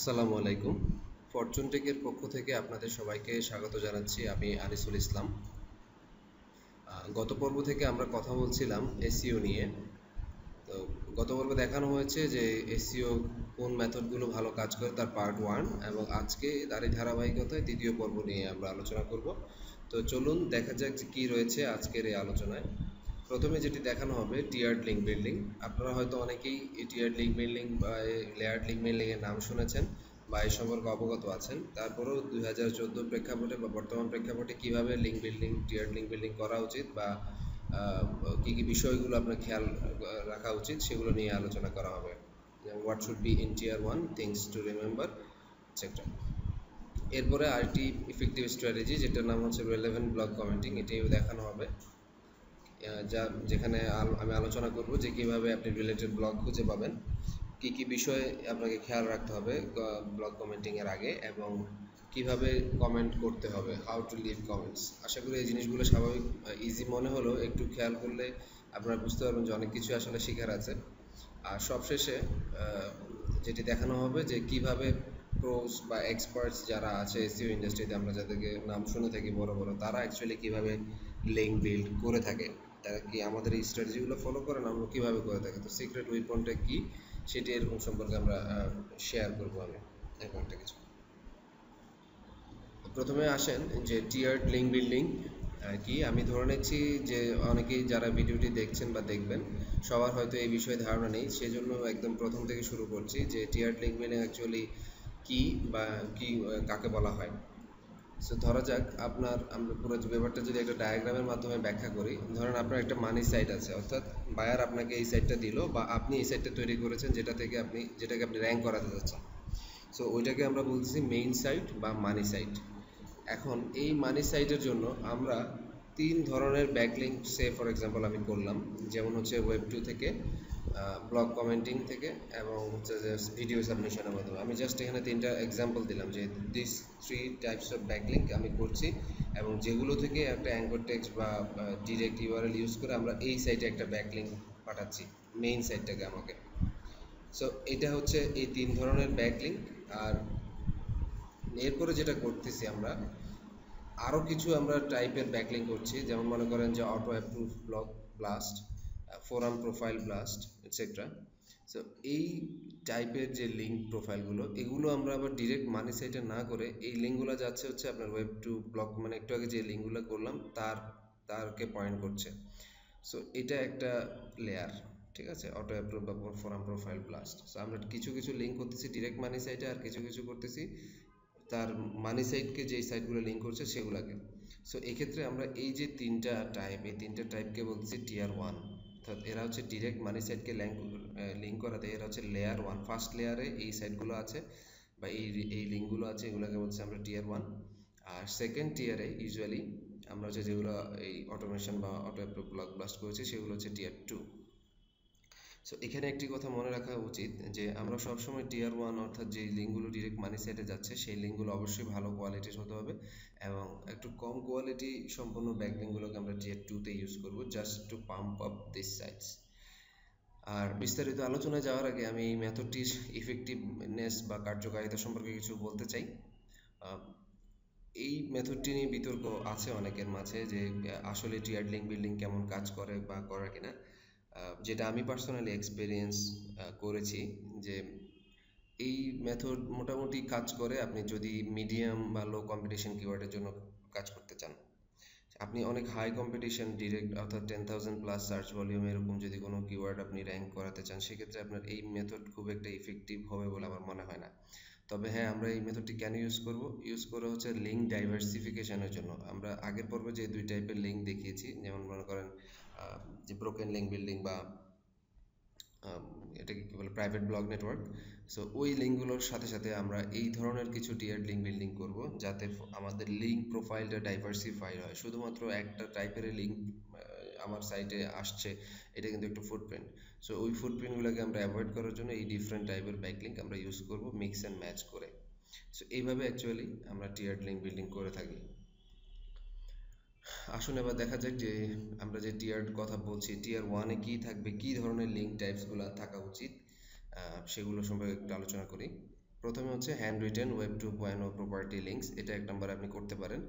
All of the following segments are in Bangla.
আসসালামু আলাইকুম। ফরচুন টেকের পক্ষ থেকে আপনাদের সবাইকে স্বাগত জানাচ্ছি। আমি আনিসুল ইসলাম। গত পর্ব থেকে আমরা কথা বলছিলাম এসইও নিয়ে। তো গত পর্বে দেখানো হয়েছে যে এসইও কোন মেথডগুলো ভালো কাজ করে তার পার্ট 1, এবং আজকে তারই ধারাবাহিকতায় দ্বিতীয় পর্ব নিয়ে আমরা আলোচনা করব। তো চলুন দেখা যাক যে কী রয়েছে আজকের এই আলোচনায়। প্রথমে যেটি দেখানো হবে টিয়ার্ড লিঙ্ক বিল্ডিং। আপনারা হয়তো অনেকেই এই টিয়ার্ড লিঙ্ক বিল্ডিং বা লেয়ার্ড লিঙ্ক বিল্ডিং এর নাম শুনেছেন বা এই সম্পর্কে অবগত আছেন। তারপরেও 2014 প্রেক্ষাপটে বা বর্তমান প্রেক্ষাপটে কিভাবে লিঙ্ক বিল্ডিং, টিয়ার্ড লিঙ্ক বিল্ডিং করা উচিত বা কী কী বিষয়গুলো আপনার খেয়াল রাখা উচিত সেগুলো নিয়ে আলোচনা করা হবে। What should be in tier 1, things to remember, etcetera. এরপরে আরেকটি ইফেক্টিভ স্ট্র্যাটেজি যেটার নাম হচ্ছে রেলেভেন্ট ব্লক কমেন্টিং, এটিও দেখানো হবে। যেখানে আমি আলোচনা করব যে কিভাবে আপনি রিলেটেড ব্লগ খুঁজে পাবেন, কি কি বিষয়ে আপনাকে খেয়াল রাখতে হবে ব্লগ কমেন্টিং এর আগে, এবং কিভাবে কমেন্ট করতে হবে, হাউ টু লিভ কমেন্টস। আশা করি এই জিনিসগুলো স্বাভাবিক ইজি মনে হলেও একটু খেয়াল করলে আপনারা বুঝতে পারবেন যে অনেক কিছু আসলে শেখার আছে। আর সবশেষে যেটি দেখানো হবে যে কিভাবে প্রোস বা এক্সপার্টস যারা আছে এসইও ইন্ডাস্ট্রিতে, আমরা যাদেরকে নাম শুনে থাকি বড় বড়, তারা অ্যাকচুয়ালি কিভাবে লিঙ্ক বিল্ড করে থাকে, তারা কি আমাদের এই স্ট্র্যাটেজিগুলো ফলো করেন, আমরা কীভাবে করে থাকি, তো সিক্রেট উইপনটা কী সেটি এরকম সম্পর্কে আমরা শেয়ার করবো আমি এরকম একটা কিছু। প্রথমে আসেন যে টিয়ার্ড লিঙ্ক বিল্ডিং কি। আমি ধরে নিচ্ছি যে অনেকেই যারা ভিডিওটি দেখছেন বা দেখবেন সবার হয়তো এই বিষয়ে ধারণা নেই, সেজন্য একদম প্রথম থেকে শুরু করছি যে টিয়ার্ড লিঙ্ক বিল্ডিং অ্যাকচুয়ালি কী বা কী কাকে বলা হয়। সো ধরা যাক আমরা পুরো ব্যাপারটা যদি একটা ডায়াগ্রামের মাধ্যমে ব্যাখ্যা করি। ধরেন আপনার একটা মানি সাইট আছে, অর্থাৎ বায়ার আপনাকে এই সাইটটা দিল বা আপনি এই সাইটটা তৈরি করেছেন যেটাকে আপনি র্যাঙ্ক করাতে যাচ্ছেন। সো ওইটাকে আমরা বলছি মেইন সাইট বা মানি সাইট। এখন এই মানি সাইটের জন্য আমরা তিন ধরনের ব্যাকলিঙ্ক, সে ফর এক্সাম্পল আমি করলাম, যেমন হচ্ছে ওয়েব 2 থেকে, ব্লগ কমেন্টিং থেকে, এবং হচ্ছে যে ভিডিও সাবমিশনের মাধ্যমে। আমি জাস্ট এখানে তিনটা এক্সাম্পল দিলাম যে দিস 3 টাইপস অফ ব্যাকলিঙ্ক আমি করছি, এবং যেগুলো থেকে একটা অ্যাঙ্কর টেক্সট বা ডিরেক্ট ইউআরএল ইউজ করে আমরা এই সাইটে একটা ব্যাকলিঙ্ক পাঠাচ্ছি মেইন সাইটটাকে আমাকে। সো এটা হচ্ছে এই তিন ধরনের ব্যাকলিঙ্ক। আর এরপরে যেটা করতেছি আমরা আরও কিছু আমরা টাইপের ব্যাকলিঙ্ক করছি, যেমন মনে করেন যে auto approve blog blast, forum profile blast, etcetera. So এই টাইপের যে লিঙ্ক প্রোফাইলগুলো, এগুলো আমরা আবার ডিরেক্ট মানি সাইটে না করে এই লিঙ্কগুলো যাচ্ছে হচ্ছে আপনার ওয়েব টু ব্লগ, মানে একটু আগে যে লিঙ্কগুলো করলাম তারকে পয়েন্ট করছে। সো এটা একটা লেয়ার, ঠিক আছে, অটো অ্যাপ্রুভ বা ফোরাম প্রোফাইল ব্লাস্ট। সো আমরা কিছু কিছু লিঙ্ক করতেছি ডিরেক্ট মানি সাইটে, আর কিছু কিছু করতেছি তার মানি সাইটকে যেই সাইটগুলো লিঙ্ক করছে সেগুলোকে। সো এক্ষেত্রে আমরা এই যে তিনটা টাইপকে বলছি টিয়ার 1, অর্থাৎ এরা হচ্ছে ডিরেক্ট মানি সাইটকে লিঙ্ক করাতে এরা হচ্ছে লেয়ার 1। ফার্স্ট লেয়ারে এই সাইটগুলো আছে বা এই লিঙ্কগুলো আছে, এগুলোকে বলছি আমরা টিয়ার 1। আর সেকেন্ড টিয়ারে ইউজুয়ালি আমরা যেগুলো এই অটোমেশন বা অটো অ্যাপ্রুভ ব্লগ ব্লাস্ট করেছি সেগুলো হচ্ছে টিয়ার 2। সো এখানে একটি কথা মনে রাখা উচিত যে আমরা সবসময় টিয়ার 1, অর্থাৎ যে লিঙ্কগুলো ডিরেক্ট মানি সাইটে যাচ্ছে সেই লিঙ্কগুলো অবশ্যই ভালো কোয়ালিটির হতে হবে, এবং একটু কম কোয়ালিটি সম্পন্ন ব্যাকলিঙ্কগুলোকে আমরা টিয়ার 2-তে ইউজ করব, just to pump up this sites. আর বিস্তারিত আলোচনায় যাওয়ার আগে আমি এই মেথডটির ইফেক্টিভনেস বা কার্যকারিতা সম্পর্কে কিছু বলতে চাই। এই মেথডটি নিয়ে বিতর্ক আছে অনেকের মাঝে যে আসলে টিয়ার্ড লিঙ্ক বিল্ডিং কেমন কাজ করে বা করে কিনা। যেটা আমি পার্সোনালি এক্সপিরিয়েন্স করেছি যে এই মেথড মোটামুটি কাজ করে আপনি যদি মিডিয়াম বা লো কম্পিটিশন কিওয়ার্ডের জন্য কাজ করতে চান। আপনি অনেক হাই কম্পিটিশন ডিরেক্ট, অর্থাৎ 10,000+ সার্চ ভলিউম এরকম যদি কোনো কিওয়ার্ড আপনি র্যাঙ্ক করাতে চান, সেক্ষেত্রে আপনার এই মেথড খুব একটা ইফেক্টিভ হবে বলে আমার মনে হয় না। তবে হ্যাঁ, আমরা এই মেথডটি কেন ইউজ করে হচ্ছে লিঙ্ক ডাইভার্সিফিকেশনের জন্য। আমরা আগের পর্বে যে দুই টাইপের লিঙ্ক দেখিয়েছি, যেমন মনে করেন যে ব্রোকেন লিঙ্ক বিল্ডিং বা এটাকে কী বলে, প্রাইভেট ব্লগ নেটওয়ার্ক। সো ওই লিঙ্কগুলোর সাথে সাথে আমরা এই ধরনের কিছু টিয়ার্ড লিঙ্ক বিল্ডিং করব, যাতে আমাদের লিঙ্ক প্রোফাইলটা ডাইভার্সিফাই হয়। শুধুমাত্র একটা টাইপের লিঙ্ক আমার সাইটে আসছে, এটা কিন্তু একটু ফুটপ্রিন্ট। সো ওই ফুটপ্রিন্টগুলোকে আমরা অ্যাভয়েড করার জন্য এই ডিফারেন্ট টাইপের ব্যাকলিঙ্ক আমরা ইউজ করব মিক্স অ্যান্ড ম্যাচ করে। সো এইভাবে অ্যাকচুয়ালি আমরা টিয়ার্ড লিঙ্ক বিল্ডিং করে থাকি। আসুন এবার দেখা যাক যে আমরা যে টিয়ার কথা বলছি, টিয়ার 1-এ কী থাকবে, কী ধরনের লিঙ্ক টাইপসগুলো থাকা উচিত, সেগুলো সম্পর্কে একটু আলোচনা করি। প্রথমে হচ্ছে hand written web 2.0 property links, এটা এক নম্বরে আপনি করতে পারেন।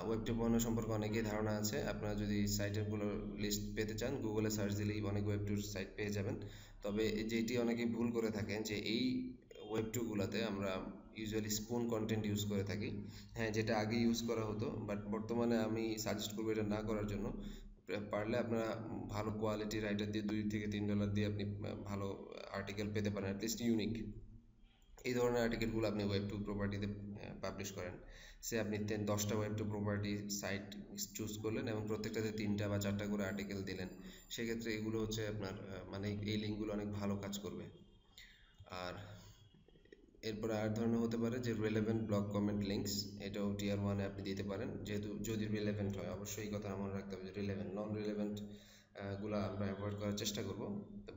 ওয়েব 2.0 সম্পর্কে অনেকেই ধারণা আছে। আপনারা যদি সাইটেরগুলোর লিস্ট পেতে চান, গুগলে সার্চ দিলেই অনেক ওয়েব 2 সাইট পেয়ে যাবেন। তবে যেটি অনেকেই ভুল করে থাকেন যে এই ওয়েব 2 গুলাতে আমরা ইউজুয়ালি স্পুন কন্টেন্ট ইউজ করে থাকি। হ্যাঁ, যেটা আগে ইউজ করা হতো, বাট বর্তমানে আমি সাজেস্ট করবো এটা না করার জন্য। পারলে আপনারা ভালো কোয়ালিটি রাইটার দিয়ে $2 থেকে $3 দিয়ে আপনি ভালো আর্টিকেল পেতে পারেন, অ্যাটলিস্ট ইউনিক। এই ধরনের আর্টিকেলগুলো আপনি ওয়েব 2 প্রপার্টিতে পাবলিশ করেন। সে আপনি 10টা ওয়েব 2 প্রপার্টি সাইট চুজ করলেন এবং প্রত্যেকটাতে 3টা বা 4টা করে আর্টিকেল দিলেন। সেক্ষেত্রে এগুলো হচ্ছে আপনার মানে এই লিঙ্কগুলো অনেক ভালো কাজ করবে। আর এরপরে আর ধরনের হতে পারে যে রিলেভেন্ট ব্লগ কমেন্ট লিঙ্কস, এটাও টিয়ার 1-এ আপনি দিতে পারেন, যেহেতু যদি রিলেভেন্ট হয়। অবশ্যই এই কথা মনে রাখতে হবে যে রিলেভেন্ট, নন রিলেভেন্ট গুলা আমরা অ্যাভয়েড করার চেষ্টা করব।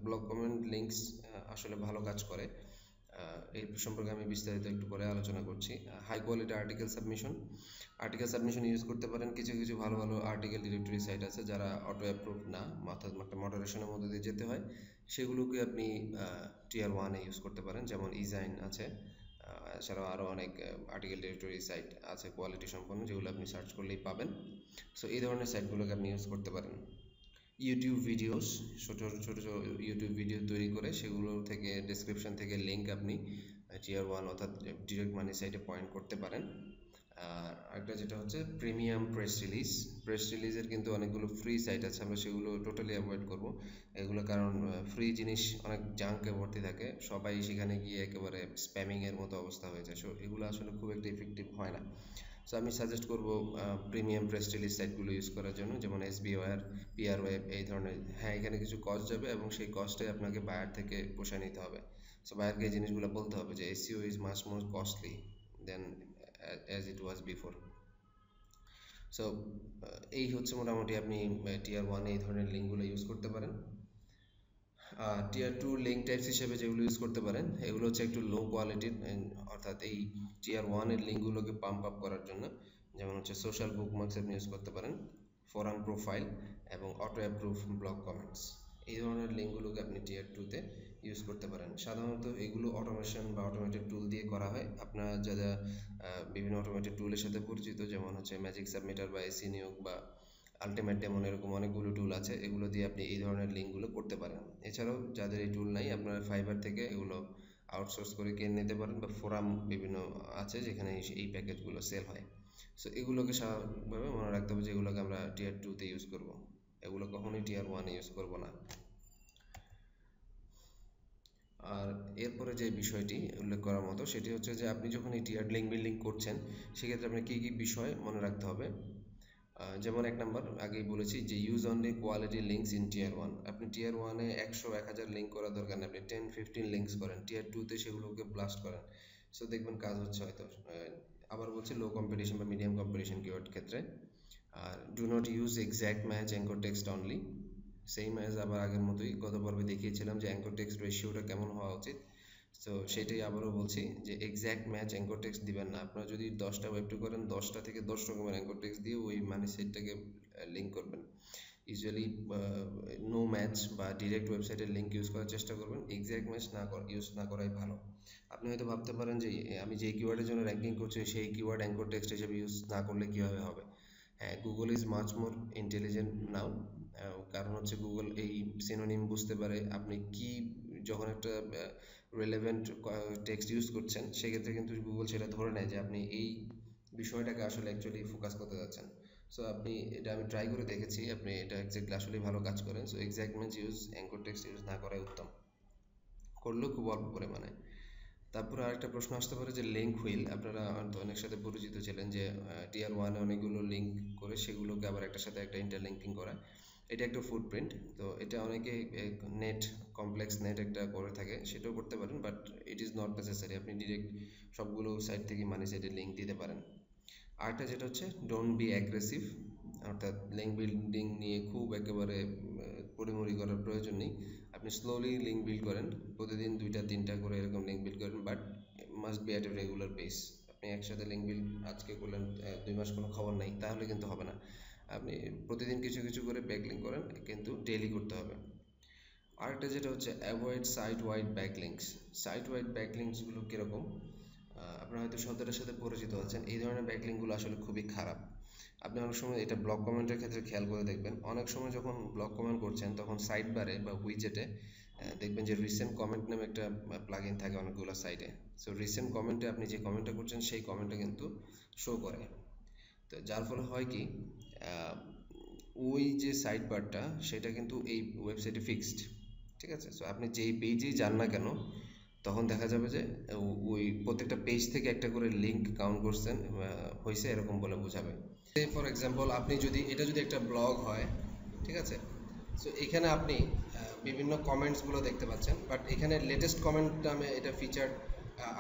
ব্লগ কমেন্ট লিঙ্কস আসলে ভালো কাজ করে। এই সম্পর্কে আমি বিস্তারিত একটু পরে আলোচনা করছি। High quality article submission use করতে পারেন। কিছু কিছু ভালো ভালো আর্টিকেল ডিরেক্টরি সাইট আছে যারা অটো অ্যাপ্রুভ না, অর্থাৎ একটা মডারেশনের মধ্যে দিয়ে যেতে হয়, সেগুলোকে আপনি টিয়ার 1-এ ইউজ করতে পারেন, যেমন ইজাইন আছে। এছাড়াও আরও অনেক আর্টিকেল ডিরেক্টরি সাইট আছে কোয়ালিটি সম্পন্ন, যেগুলো আপনি সার্চ করলেই পাবেন। সো এই ধরনের সাইটগুলোকে আপনি ইউজ করতে পারেন। ইউটিউব ভিডিওস, ছোটো ছোটো ইউটিউব ভিডিও তৈরি করে সেগুলো থেকে ডেসক্রিপশন থেকে লিঙ্ক আপনি টিয়ার 1 অর্থাৎ ডিরেক্ট মানি সাইটে পয়েন্ট করতে পারেন। আর আরেকটা যেটা হচ্ছে প্রিমিয়াম প্রেস রিলিজের কিন্তু অনেকগুলো ফ্রি সাইট আছে, আমরা সেগুলো টোটালি অ্যাভয়েড করব এগুলো, কারণ ফ্রি জিনিস অনেক জাঙ্কে ভর্তি থাকে, সবাই সেখানে গিয়ে একেবারে স্প্যামিংয়ের মতো অবস্থা হয়ে যায়। সো এগুলো আসলে খুব একটা ইফেক্টিভ হয় না। সো আমি সাজেস্ট করব প্রিমিয়াম প্রেস রিলিজ সাইটগুলো ইউজ করার জন্য, যেমন এসবি ওয়্যার, পিআর ওয়েব, এই ধরনের। হ্যাঁ, এখানে কিছু কস্ট যাবে এবং সেই কস্টে আপনাকে বায়ার থেকে পোষায় নিতে হবে। সো বায়ারকে এই জিনিসগুলো বলতে হবে যে SEO is much more costly than as it was before. So এই হচ্ছে মোটামুটি আপনি টিয়ার 1-এ এই ধরনের লিঙ্কগুলো ইউজ করতে পারেন। টিয়ার 2 লিঙ্ক টাইপস হিসেবে যেগুলো ইউজ করতে পারেন, এগুলো হচ্ছে একটু লো কোয়ালিটির, অর্থাৎ এই টিয়ার 1-এর লিঙ্কগুলোকে পাম্প আপ করার জন্য। যেমন হচ্ছে সোশ্যাল বুকমার্কস আপনি ইউজ করতে পারেন, ফোরাম প্রোফাইল এবং অটো অ্যাপ্রুভ ব্লগ কমেন্টস। এই ধরনের লিঙ্কগুলোকে আপনি টিয়ার 2-তে ইউজ করতে পারেন। সাধারণত এগুলো অটোমেশন বা অটোমেটেড টুল দিয়ে করা হয়। আপনারা যারা বিভিন্ন অটোমেটেড টুলের সাথে পরিচিত, যেমন হচ্ছে ম্যাজিক সাবমিটার বা এসি নিয়োগ বা আলটিমেট ডেমন, এরকম অনেকগুলো টুল আছে, এগুলো দিয়ে আপনি এই ধরনের লিঙ্কগুলো করতে পারেন। এছাড়াও যাদের এই টুল নাই, আপনারা ফাইবার থেকে এগুলো আউটসোর্স করে কিনে নিতে পারেন, বা ফোরাম বিভিন্ন আছে যেখানে এই প্যাকেজগুলো সেল হয়। সো এগুলোকে স্বাভাবিকভাবে মনে রাখতে হবে যে এগুলোকে আমরা টিয়ার 2-তে ইউজ করব, এগুলো কখনোই টিয়ার 1-এ ইউজ করব না। আর এরপরে যে বিষয়টি উল্লেখ করার মতো সেটি হচ্ছে যে আপনি যখন এই টিয়ার লিঙ্ক বিল্ডিং করছেন, সেক্ষেত্রে আপনি কী কী বিষয় মনে রাখতে হবে। যেমন এক নাম্বার আগেই বলেছি যে use only quality links in tier 1। আপনি টিয়ার 1-এ 100-1000 লিঙ্ক করার দরকার নেই, আপনি 10-15 লিঙ্কস করেন, টিয়ার 2-তে সেগুলোকে ব্লাস্ট করেন। সো দেখবেন কাজ হচ্ছে হয়তো। আবার বলছি লো কম্পিটিশন বা মিডিয়াম কম্পিটিশন কিওয়ার্ড ক্ষেত্রে। আর do not use exact match anchor text only. Same as আবার আগের মতোই গত পর্বে দেখিয়েছিলাম যে অ্যাঙ্কর টেক্সট রেশিওটা কেমন হওয়া উচিত। তো সেটাই আবারও বলছি যে এক্স্যাক্ট ম্যাচ অ্যাঙ্কর টেক্সট দিবেন না। আপনারা যদি 10টা ওয়েব 2 করেন, 10টা থেকে 10 রকমের অ্যাঙ্কর টেক্সট দিয়ে ওই মানি সাইটটাকে লিঙ্ক করবেন। ইউজুয়ালি নো ম্যাচ বা ডিরেক্ট ওয়েবসাইটের লিঙ্ক ইউজ করার চেষ্টা করবেন, এক্স্যাক্ট ম্যাচ ইউজ না করাই ভালো। আপনি হয়তো ভাবতে পারেন যে আমি যে কিওয়ার্ডের জন্য র্যাঙ্কিং করছি সেই কিওয়ার্ড অ্যাঙ্কর টেক্সট হিসেবে ইউজ না করলে কীভাবে হবে। হ্যাঁ, Google is much more intelligent now. কারণ হচ্ছে গুগল এই সিনোনিম বুঝতে পারে আপনি কি, যখন একটা রিলেভেন্ট টেক্সট ইউজ করছেন, সেক্ষেত্রে কিন্তু গুগল সেটা ধরে নেয় যে আপনি এই বিষয়টাকে আসলে অ্যাকচুয়ালি ফোকাস করতে যাচ্ছেন। সো আপনি এটা, আমি ট্রাই করে দেখেছি, আপনি এটা এক্স্যাক্টলি আসলেই ভালো কাজ করেন। So exact match use, anchor text use না করাই উত্তম, করলেও খুব অল্প পরিমাণে। তারপরে আরেকটা প্রশ্ন আসতে পারে যে লিঙ্ক হুইল। আপনারা অনেক সাথে পরিচিত ছিলেন যে টিয়ার 1-এ অনেকগুলো লিঙ্ক করে সেগুলোকে আবার একটার সাথে একটা ইন্টারলিঙ্কিং করা, এটা একটা ফুটপ্রিন্ট। তো এটা অনেকে কমপ্লেক্স নেট একটা করে থাকে, সেটাও করতে পারেন, but it is not necessary. আপনি ডিরেক্ট সবগুলো সাইট থেকে মানি সাইটে লিঙ্ক দিতে পারেন। আরেকটা যেটা হচ্ছে ডোন্ট বি অ্যাগ্রেসিভ, অর্থাৎ লিঙ্ক বিল্ডিং নিয়ে খুব একেবারে পরিমরি করার প্রয়োজন নেই। আপনি স্লোলি লিঙ্ক বিল্ড করেন, প্রতিদিন 2টা-3টা করে এরকম লিঙ্ক বিল্ড করেন, but must be at a regular pace. আপনি একসাথে লিঙ্ক বিল্ড আজকে করলেন, 2 মাস কোনো খবর নাই, তাহলে কিন্তু হবে না। আপনি প্রতিদিন কিছু কিছু করে ব্যাক লিঙ্ক করেন, কিন্তু ডেইলি করতে হবে। আরেকটা যেটা হচ্ছে avoid site wide backlinks. Site wide ব্যাকলিংকসগুলো কীরকম, আপনারা হয়তো শব্দটার সাথে পরিচিত আছেন। এই ধরনের ব্যাকলিংকগুলো আসলে খুবই খারাপ। আপনি অনেক সময় এটা ব্লগ কমেন্টের ক্ষেত্রে খেয়াল করে দেখবেন, অনেক সময় যখন ব্লগ কমেন্ট করছেন তখন সাইড বারে বা উইজেটে দেখবেন যে রিসেন্ট কমেন্ট নামে একটা প্লাগইন থাকে অনেকগুলো সাইটে। সো রিসেন্ট কমেন্টে আপনি যে কমেন্টটা করছেন সেই কমেন্টটা কিন্তু শো করে। তো যার ফলে হয় কি, ওই যে সাইড বারটা সেটা কিন্তু এই ওয়েবসাইটে ফিক্সড, ঠিক আছে। সো আপনি যেই পেজেই যান না কেন তখন দেখা যাবে যে ওই প্রত্যেকটা পেজ থেকে একটা করে লিঙ্ক কাউন্ট করছেন হয়েছে এরকম বলে বোঝাবে। ফর এক্সাম্পল আপনি যদি এটা যদি একটা ব্লগ হয়, ঠিক আছে, সো এখানে আপনি বিভিন্ন কমেন্টসগুলো দেখতে পাচ্ছেন, বাট এখানে লেটেস্ট কমেন্ট নামে এটা ফিচার্ড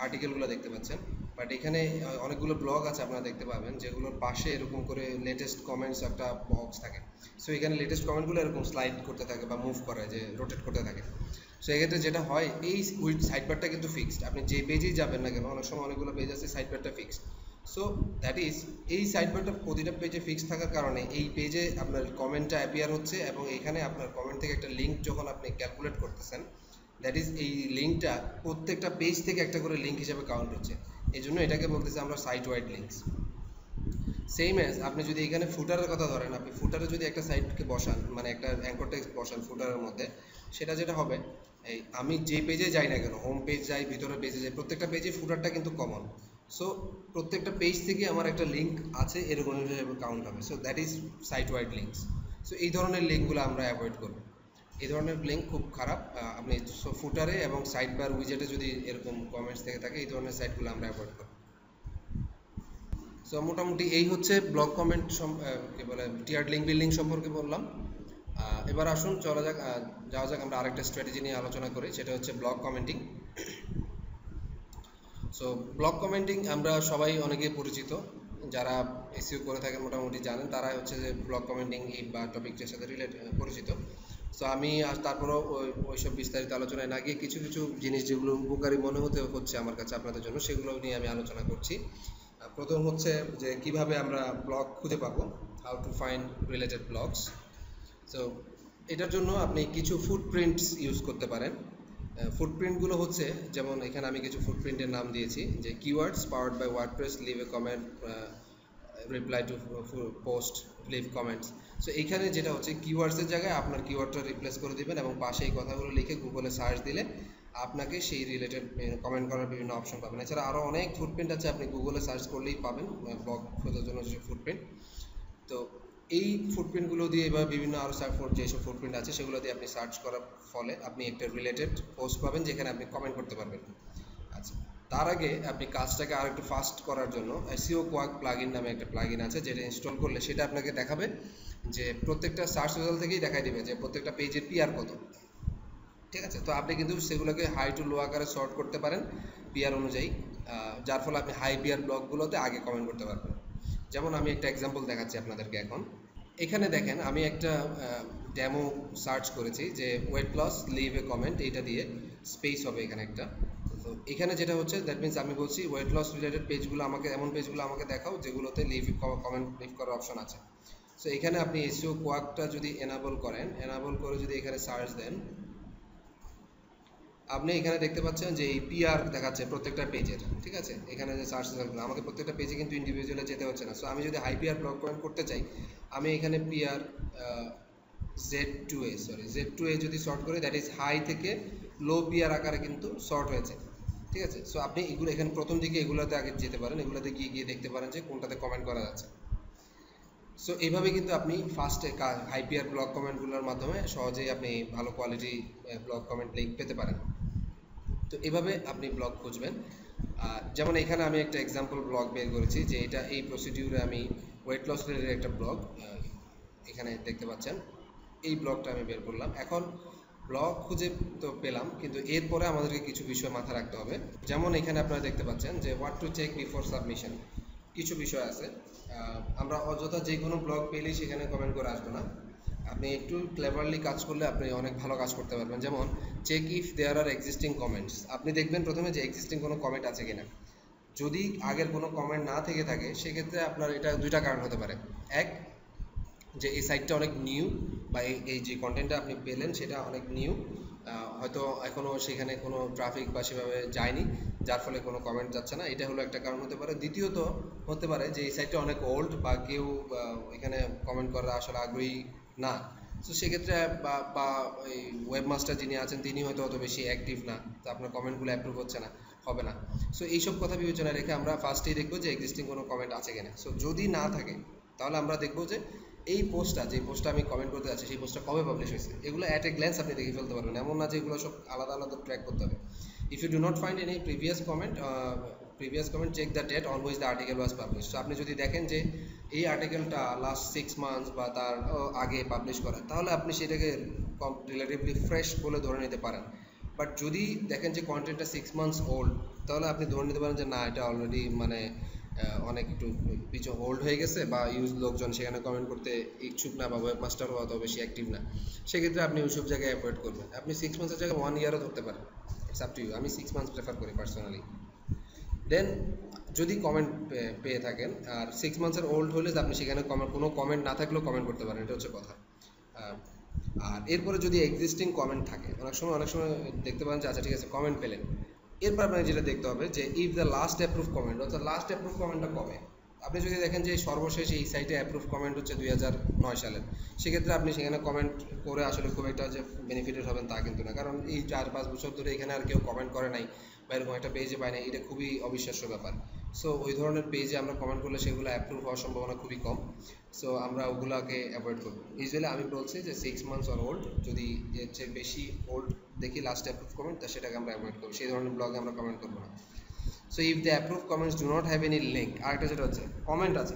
আর্টিকেলগুলো দেখতে পাচ্ছেন। বাট এখানে অনেকগুলো ব্লগ আছে আপনারা দেখতে পাবেন যেগুলোর পাশে এরকম করে লেটেস্ট কমেন্টস একটা বক্স থাকে। সো এখানে লেটেস্ট কমেন্টগুলো এরকম স্লাইড করতে থাকে বা মুভ করে, যে রোটেট করতে থাকে। সো এক্ষেত্রে যেটা হয়, এই সাইড বারটা কিন্তু ফিক্সড, আপনি যে পেজেই যাবেন না কেন, অনেক সময় অনেকগুলো পেজ আছে সাইড বারটা ফিক্সড। সো দ্যাট ইজ, এই সাইড বারটা প্রতিটা পেজে ফিক্সড থাকার কারণে এই পেজে আপনার কমেন্টটা অ্যাপিয়ার হচ্ছে, এবং এখানে আপনার কমেন্ট থেকে একটা লিঙ্ক যখন আপনি ক্যালকুলেট করতেছেন, দ্যাট ইজ এই লিঙ্কটা প্রত্যেকটা পেজ থেকে একটা করে লিঙ্ক হিসেবে কাউন্ট হচ্ছে। এই জন্য এটাকে বলতেছে আমরা site wide links. Same as আপনি যদি এখানে ফুটারের কথা ধরেন, আপনি ফুটারে যদি একটা সাইটকে বসান, মানে একটা অ্যাঙ্কর টেক্সট বসান ফুটারের মধ্যে, সেটা যেটা হবে, এই আমি যে পেজে যাই না কেন, হোম পেজ যাই, ভিতরের পেজে যাই, প্রত্যেকটা পেজে ফুটারটা কিন্তু কমন। সো প্রত্যেকটা পেজ থেকে আমার একটা লিঙ্ক আছে এরকম হিসেবে কাউন্ট হবে। So that is site wide links. So এই ধরনের লিঙ্কগুলো আমরা অ্যাভয়েড করব। এই ধরনের লিঙ্ক খুব খারাপ। আপনি ফুটারে এবং সাইড বার উইজেটে যদি এরকম কমেন্টস থেকে থাকে, এই ধরনের সাইটগুলো আমরা অ্যাভয়েড করব। সো মোটামুটি এই হচ্ছে ব্লগ কমেন্ট কি বলে টিয়ার্ড লিঙ্ক বিল্ডিং সম্পর্কে বললাম। এবার আসুন যাওয়া যাক আমরা আরেকটা স্ট্র্যাটেজি নিয়ে আলোচনা করি, সেটা হচ্ছে blog commenting. So blog commenting আমরা সবাই অনেকেই পরিচিত, যারা এসইও করে থাকেন মোটামুটি জানেন, তারা হচ্ছে যে ব্লগ কমেন্টিং এই বা টপিকটার সাথে পরিচিত। সো আমি তারপরেও ওইসব বিস্তারিত আলোচনায় না গিয়ে কিছু কিছু জিনিস যেগুলো উপকারী মনে হচ্ছে আমার কাছে আপনাদের জন্য, সেগুলো নিয়ে আমি আলোচনা করছি। প্রথম হচ্ছে যে কিভাবে আমরা ব্লগ খুঁজে পাবো, how to find related blogs. So এটার জন্য আপনি কিছু ফুটপ্রিন্টস ইউজ করতে পারেন। ফুটপ্রিন্টগুলো হচ্ছে, যেমন এখানে আমি কিছু ফুটপ্রিন্টের নাম দিয়েছি, যে keywords powered by WordPress, leave a comment, reply to post, leave comments. So এইখানে যেটা হচ্ছে, কিওয়ার্ডসের জায়গায় আপনার কিওয়ার্ডটা রিপ্লেস করে দিবেন এবং পাশে এই কথাগুলো লিখে গুগলে সার্চ দিলে আপনাকে সেই রিলেটেড কমেন্ট করার বিভিন্ন অপশন পাবেন। এছাড়া আরও অনেক ফুটপ্রিন্ট আছে, আপনি গুগলে সার্চ করলেই পাবেন ব্লগ খোঁজার জন্য যে ফুটপ্রিন্ট। তো এই ফুটপ্রিন্টগুলো দিয়ে বা বিভিন্ন আরও যেসব ফুটপ্রিন্ট আছে সেগুলো দিয়ে আপনি সার্চ করার ফলে আপনি একটা রিলেটেড পোস্ট পাবেন যেখানে আপনি কমেন্ট করতে পারবেন। আচ্ছা, তার আগে আপনি কাজটাকে আর একটু ফাস্ট করার জন্য এসইও কোয়াক প্লাগইন নামে একটা প্লাগইন আছে, যেটা ইনস্টল করলে সেটা আপনাকে দেখাবে যে প্রত্যেকটা সার্চ রেজাল্ট থেকেই দেখাই দেবে যে প্রত্যেকটা পেজের পিআর কত, ঠিক আছে। তো আপনি কিন্তু সেগুলোকে হাই টু লো আকারে সর্ট করতে পারেন পিআর অনুযায়ী, যার ফলে আপনি হাই পিআর ব্লগগুলোতে আগে কমেন্ট করতে পারবেন। যেমন আমি একটা এক্সাম্পল দেখাচ্ছি আপনাদেরকে এখন। এখানে দেখেন আমি একটা ডেমো সার্চ করেছি, যে weight loss leave a comment, এইটা দিয়ে স্পেস হবে এখানে একটা। তো এখানে যেটা হচ্ছে, দ্যাট মিনস আমি বলছি ওয়েট লস রিলেটেড পেজগুলো আমাকে, এমন পেজগুলো আমাকে দেখাও যেগুলোতে কমেন্ট লিভ করার অপশন আছে। সো এখানে আপনি এসইও কোয়াকটা যদি এনাবল করেন, এনাবল করে যদি এখানে সার্চ দেন, আপনি এখানে দেখতে পাচ্ছেন যে এই পিআর দেখাচ্ছে প্রত্যেকটা পেজের, ঠিক আছে। এখানে যে সার্চ রেজাল্টগুলো আমাকে প্রত্যেকটা পেজে কিন্তু ইন্ডিভিজুয়ালে যেতে হচ্ছে না। সো আমি যদি হাই পিআর ব্লগ কমেন্ট করতে চাই, আমি এখানে পিআর Z2A যদি শর্ট করি, দ্যাট ইজ হাই থেকে লো পিআর আকারে কিন্তু শর্ট হয়েছে, ঠিক আছে। সো আপনি এগুলো এখানে প্রথম দিকে এগুলোতে আগে যেতে পারেন, এগুলোতে গিয়ে গিয়ে দেখতে পারেন যে কোনটাতে কমেন্ট করা যাচ্ছে। সো এইভাবে কিন্তু আপনি ফার্স্টে হাই পিআর ব্লগ কমেন্টগুলোর মাধ্যমে সহজেই আপনি ভালো কোয়ালিটি ব্লগ কমেন্ট লিঙ্ক পেতে পারেন। তো এভাবে আপনি ব্লগ খুঁজবেন। যেমন এখানে আমি একটা এক্সাম্পল ব্লগ বের করেছি, যে এটা এই প্রসিডিউরে আমি ওয়েট লস রিলেটেড একটা ব্লগ এখানে দেখতে পাচ্ছেন, এই ব্লগটা আমি বের করলাম। এখন ব্লগ খুঁজে তো পেলাম, কিন্তু এরপরে আমাদেরকে কিছু বিষয় মাথায় রাখতে হবে। যেমন এখানে আপনারা দেখতে পাচ্ছেন যে what to check before submission, কিছু বিষয় আছে। আমরা অযথা যে কোনো ব্লগ পেলেই সেখানে কমেন্ট করে আসবো না, আপনি একটু ক্লেভারলি কাজ করলে আপনি অনেক ভালো কাজ করতে পারবেন। যেমন check if there are existing comments, আপনি দেখবেন প্রথমে যে এক্সিস্টিং কোনো কমেন্ট আছে কিনা। যদি আগের কোনো কমেন্ট না থেকে থাকে, সেক্ষেত্রে আপনার এটা দুইটা কারণ হতে পারে। এক, যে এই সাইটটা অনেক নিউ, বা এই যে কন্টেন্টটা আপনি পেলেন সেটা অনেক নিউ, হয়তো এখনও সেখানে কোনো ট্রাফিক বা সেভাবে যায়নি, যার ফলে কোনো কমেন্ট যাচ্ছে না। এটা হলো একটা কারণ হতে পারে। দ্বিতীয়ত হতে পারে যে এই সাইটটা অনেক ওল্ড বা কেউ এখানে কমেন্ট করার আসলে আগ্রহী না। তো সেক্ষেত্রে বা ওই ওয়েবমাস্টার যিনি আছেন তিনি হয়তো অত বেশি অ্যাক্টিভ না, তো আপনার কমেন্টগুলো অ্যাপ্রুভ হচ্ছে না, হবে না। সো এইসব কথা বিবেচনায় রেখে আমরা ফার্স্টেই দেখবো যে এক্সিস্টিং কোনো কমেন্ট আছে কিনা। সো যদি না থাকে তাহলে আমরা দেখবো যে এই পোস্টটা, যে পোস্টটা আমি কমেন্ট করতে যাচ্ছি সেই পোস্টটা কবে পাবলিশ হয়েছে। এগুলো অ্যাট এ গ্ল্যান্স আপনি দেখে ফেলতে পারবেন, এমন না যে এগুলো সব আলাদা আলাদা ট্র্যাক করতে হবে। If you do not find any previous comment check the date on which the article was publish. তো আপনি যদি দেখেন যে এই আর্টিকেলটা লাস্ট 6 মান্থস বা তার আগে পাবলিশ করা, তাহলে আপনি সেটাকে রিলেটিভলি ফ্রেশ বলে ধরে নিতে পারেন। বাট যদি দেখেন যে কন্টেন্টটা 6 মান্থস ওল্ড, তাহলে আপনি ধরে নিতে পারেন যে না, এটা অলরেডি মানে অনেক একটু পিছু হোল্ড হয়ে গেছে, বা লোকজন সেখানে কমেন্ট করতে ইচ্ছুক না, বা ওয়েবমাস্টারও অত বেশি অ্যাক্টিভ না। সেক্ষেত্রে আপনি ওইসব জায়গায় অ্যাভয়েড করবেন। আপনি 6 মান্থসের জায়গায় 1 ইয়ারও ধরতে পারেন, ইটস আপ টু ইউ। আমি 6 মান্থস প্রেফার করি পার্সোনালি। দেন যদি কমেন্ট পেয়ে থাকেন আর 6 মান্থসের ওল্ড হলে আপনি সেখানে কোনো কমেন্ট না থাকলেও কমেন্ট করতে পারেন, এটা হচ্ছে কথা। আর এরপরে যদি এক্সিস্টিং কমেন্ট থাকে, অনেক সময় দেখতে পারেন যে আচ্ছা ঠিক আছে কমেন্ট পেলেন, এরপর আপনাকে যেটা দেখতে হবে যে if the last approve comment, অর্থাৎ লাস্ট অ্যাপ্রুভ কমেন্টটা কবে। আপনি যদি দেখেন যে সর্বশেষ এই সাইটে অ্যাপ্রুভ কমেন্ট হচ্ছে 2009 সালের, সেক্ষেত্রে আপনি সেখানে কমেন্ট করে আসলে খুব একটা যে বেনিফিটেড হবেন তা কিন্তু না, কারণ এই 4-5 বছর ধরে এখানে আর কেউ কমেন্ট করে নাই বা এরকম একটা পেজে পায় নাই, এটা খুবই অবিশ্বাস্য ব্যাপার। সো ওই ধরনের পেজে আমরা কমেন্ট করলে সেগুলো অ্যাপ্রুভ হওয়ার সম্ভাবনা খুবই কম। সো আমরা ওগুলোকে অ্যাভয়েড করবো। ইউজুয়ালি আমি বলছি যে 6 মান্থস অর ওল্ড, যদি এর চেয়ে বেশি ওল্ড দেখি লাস্ট অ্যাপ্রুভ কমেন্ট, তা সেটাকে আমরা অ্যাভয়েড করবো, সেই ধরনের ব্লগে আমরা কমেন্ট করবো না। So if the approve comments do not have any link, আরেকটা যেটা হচ্ছে কমেন্ট আছে